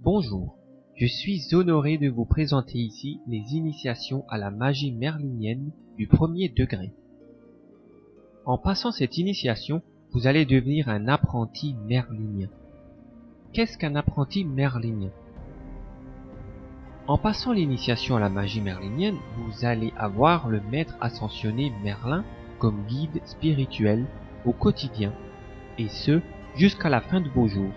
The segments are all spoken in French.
Bonjour, je suis honoré de vous présenter ici les initiations à la magie merlinienne du premier degré. En passant cette initiation, vous allez devenir un apprenti merlinien. Qu'est-ce qu'un apprenti merlinien? En passant l'initiation à la magie merlinienne, vous allez avoir le maître ascensionné Merlin comme guide spirituel au quotidien, et ce, jusqu'à la fin de vos jours.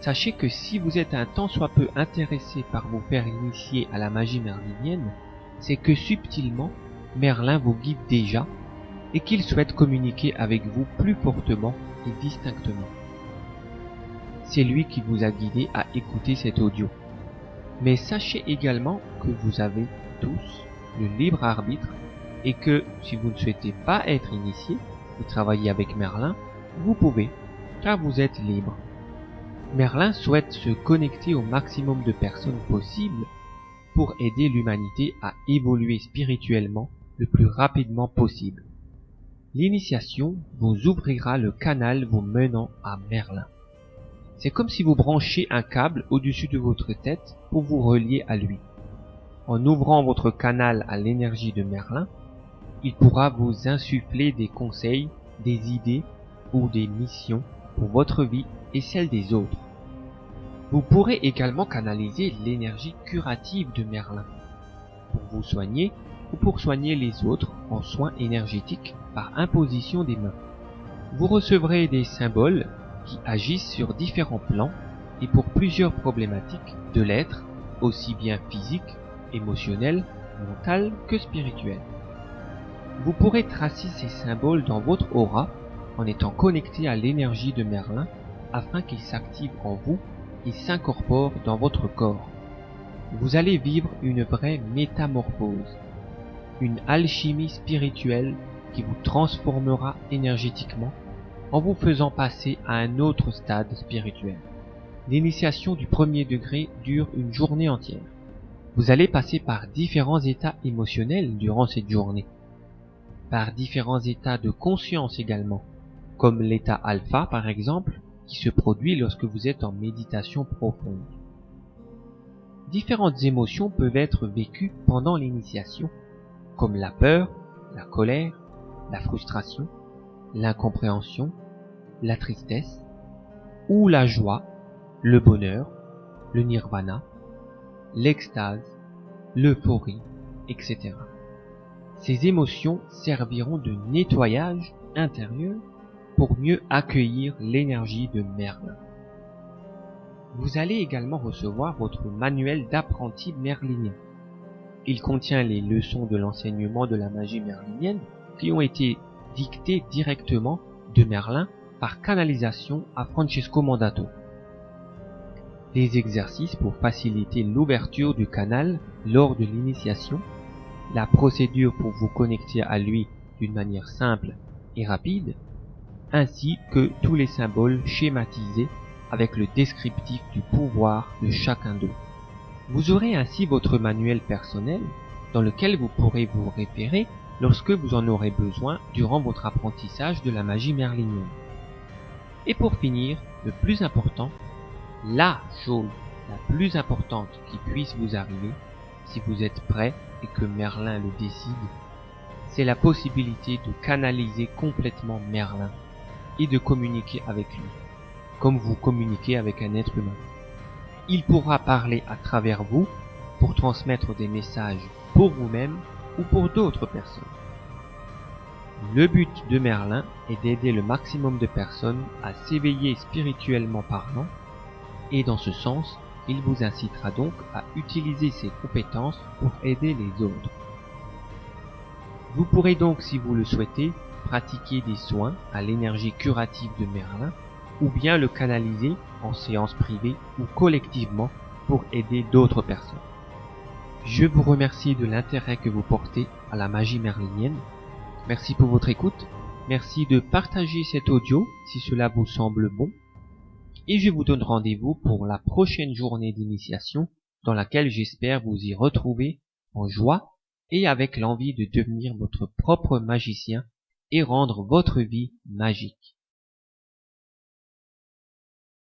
Sachez que si vous êtes un tant soit peu intéressé par vous faire initier à la magie merlinienne, c'est que subtilement, Merlin vous guide déjà et qu'il souhaite communiquer avec vous plus fortement et distinctement. C'est lui qui vous a guidé à écouter cet audio. Mais sachez également que vous avez tous le libre arbitre et que si vous ne souhaitez pas être initié et travailler avec Merlin, vous pouvez, car vous êtes libre. Merlin souhaite se connecter au maximum de personnes possible pour aider l'humanité à évoluer spirituellement le plus rapidement possible. L'initiation vous ouvrira le canal vous menant à Merlin. C'est comme si vous branchez un câble au-dessus de votre tête pour vous relier à lui. En ouvrant votre canal à l'énergie de Merlin, il pourra vous insuffler des conseils, des idées ou des missions pour votre vie et celle des autres. Vous pourrez également canaliser l'énergie curative de Merlin pour vous soigner ou pour soigner les autres en soins énergétiques par imposition des mains. Vous recevrez des symboles qui agissent sur différents plans et pour plusieurs problématiques de l'être, aussi bien physique, émotionnel, mental que spirituel. Vous pourrez tracer ces symboles dans votre aura en étant connecté à l'énergie de Merlin afin qu'il s'active en vous et s'incorpore dans votre corps. Vous allez vivre une vraie métamorphose, une alchimie spirituelle qui vous transformera énergétiquement en vous faisant passer à un autre stade spirituel. L'initiation du premier degré dure une journée entière. Vous allez passer par différents états émotionnels durant cette journée, par différents états de conscience également, comme l'état alpha par exemple, qui se produit lorsque vous êtes en méditation profonde. Différentes émotions peuvent être vécues pendant l'initiation, comme la peur, la colère, la frustration, l'incompréhension, la tristesse, ou la joie, le bonheur, le nirvana, l'extase, l'euphorie, etc. Ces émotions serviront de nettoyage intérieur pour mieux accueillir l'énergie de Merlin. Vous allez également recevoir votre manuel d'apprenti merlinien. Il contient les leçons de l'enseignement de la magie merlinienne qui ont été dictées directement de Merlin par canalisation à Francesco Mandato. Les exercices pour faciliter l'ouverture du canal lors de l'initiation, la procédure pour vous connecter à lui d'une manière simple et rapide, ainsi que tous les symboles schématisés avec le descriptif du pouvoir de chacun d'eux. Vous aurez ainsi votre manuel personnel dans lequel vous pourrez vous référer lorsque vous en aurez besoin durant votre apprentissage de la magie merlinienne. Et pour finir, le plus important, la chose la plus importante qui puisse vous arriver, si vous êtes prêt et que Merlin le décide, c'est la possibilité de canaliser complètement Merlin et de communiquer avec lui, comme vous communiquez avec un être humain. Il pourra parler à travers vous pour transmettre des messages pour vous-même ou pour d'autres personnes. Le but de Merlin est d'aider le maximum de personnes à s'éveiller spirituellement parlant, et dans ce sens, il vous incitera donc à utiliser ses compétences pour aider les autres. Vous pourrez donc, si vous le souhaitez, pratiquer des soins à l'énergie curative de Merlin, ou bien le canaliser en séance privée ou collectivement pour aider d'autres personnes. Je vous remercie de l'intérêt que vous portez à la magie merlinienne. Merci pour votre écoute. Merci de partager cet audio si cela vous semble bon. Et je vous donne rendez-vous pour la prochaine journée d'initiation dans laquelle j'espère vous y retrouver en joie et avec l'envie de devenir votre propre magicien et rendre votre vie magique.